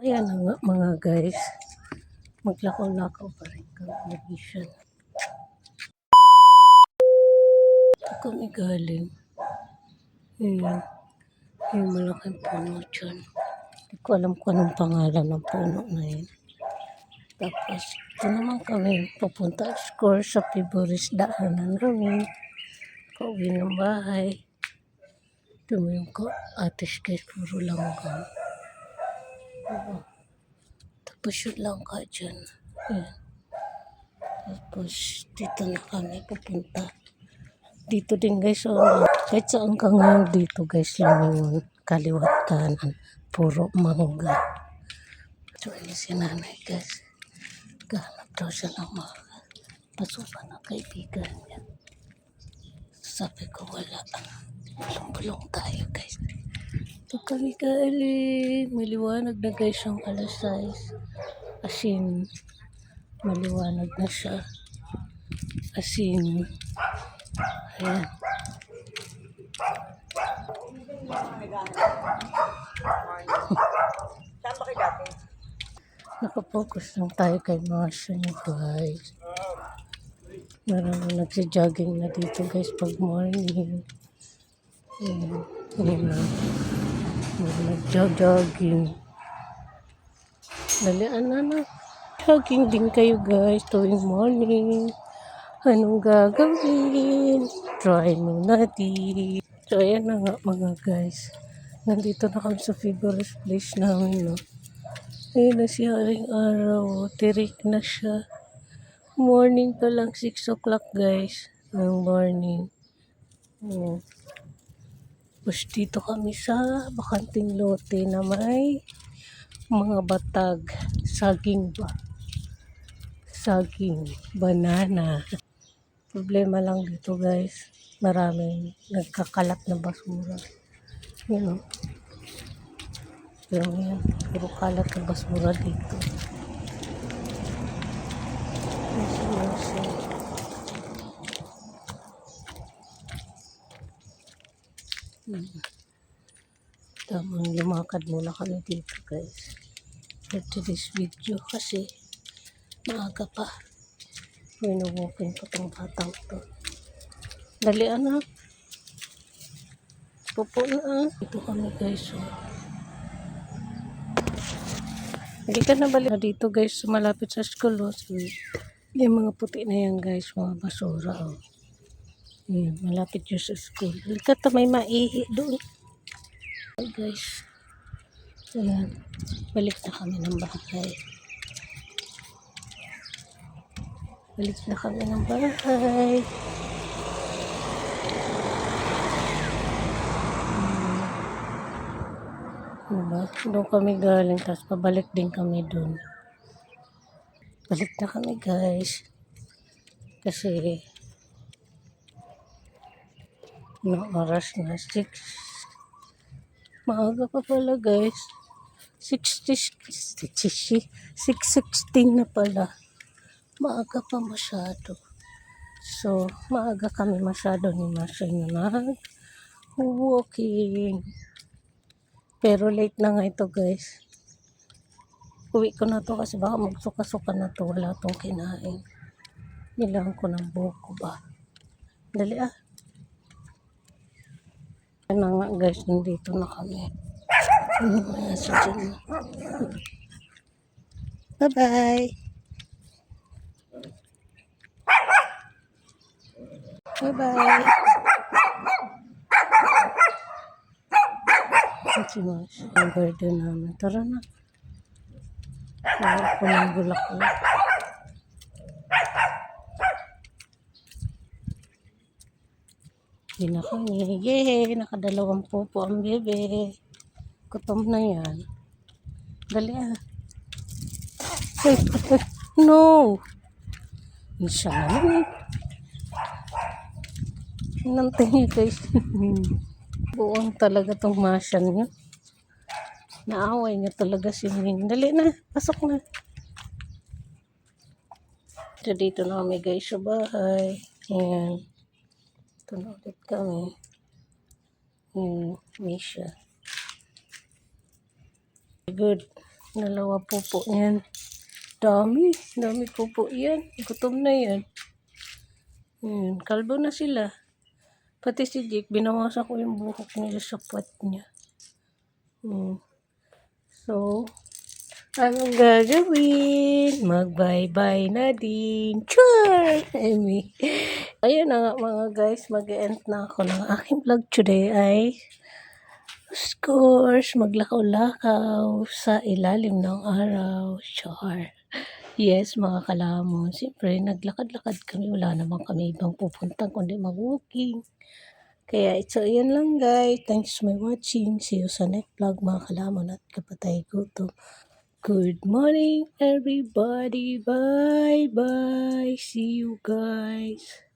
Ayan na nga mga guys. Maglakaw-lakaw pa rin kami nag-vision. Ito kami galing. Ayan. Yung malaking puno dyan. Hindi ko alam kung anong pangalan ng puno na yun. Tapos, ito naman kami pupunta score sa favorite daanan namin. Pauwi ng bahay. Ito mo yung atis guys, puro langgam. Tapos yun lang ka dyan. Ayan. Tapos, dito na kami pupunta. Dito din guys, kahit saan ka ngayon dito guys, lumingon, kaliwat kanan, puro mangga. So, yun si nanay guys. Gahanap daw siya ng mga pasukan ng kaibigan niya. Sabi ko wala. Bulong-bulong tayo guys. Ito kami galing. Maliwanag na guys yung alas 6. As in, maliwanag na siya. As in, ayan. Nakapokus lang tayo kay Masha niyo guys. Marami nagsi-jogging na dito guys pag morning. Ayan. Ayan na. Nag-jogging. Dalian na. Jogging din kayo guys tuwing morning. Anong gagawin? Try mo natin. So ayan na nga mga guys. Nandito na kami sa favorite place namin, no. Ayun na si Haring Araw. Tirik na siya. Morning pa lang, 6 o'clock guys. Ng morning. Ayan. Tapos dito kami sa bakanting lote na may mga batag. Saging ba? Saging. Banana. Problema lang dito guys. Maraming nagkakalat na basura. Yun o. Yan. Puro kalat na basura dito. Tamang lumakad muna kami dito guys. For today's video kasi maaga pa. Winuwalking ko tong batang to. Dali anak. Pupo na. Dito kami guys. Oh. Hindi ka na balik dito guys. Malapit sa school. Oh. So, yung mga puti na yan guys. Mga basura. Oh. Yan, malapit yun sa school. Halika ta may maihi doon. Okay, guys. Ayan. Balik na kami ng bahay. Balik na kami ng bahay. Diba? Doon kami galing. Tapos pabalik din kami doon. Balik na kami guys. Kasi no oras na 6. Maaga pa pala guys. 6:16 na pala. Maaga pa masyado. So, maaga kami masyado ni Masha na walking. Pero late na nga ito guys. Uwi ko na to kasi baka magsuka-suka na to. Wala tong kinain. Nilang ko ng buko ba. Dali ah. Yan na nga guys. Nandito na kami. Bye-bye. Bye-bye. Si Masha, ang garden namin. Tara na. Wala ko ng bulaklak. Hindi na kami. Yay! Nakadalawang pupo ang bebe. Gutom na yan. Dali ah. Wait. No! Isa naman eh. Nantay niya guys. Buong talaga tong Masha niya. Naaway niya talaga si Min. Dali na. Pasok na. So dito na kami guys sa bahay. Ayan. Ito na ulit kami. Ayan. Misha. Good. Dalawa pupo yan. Dami pupo yan. Gutom na yan. Kalbo na sila. Pati si Jake, binawasan ko yung buhok niya sa puwet niya. So, anong gagawin? Mag-bye-bye na din. Char! Amy. Ayun na nga mga guys, mag-end na ako ng aking vlog today ay of course, maglakaw-lakaw sa ilalim ng araw. Char. Yes, mga kalamon. Siyempre, naglakad-lakad kami. Wala naman kami ibang pupunta kundi mag-walking. Kaya ito, yan lang guys. Thanks for watching. See you sa next vlog mga kalamon at kapatay gutom. Good morning everybody. Bye bye. See you guys.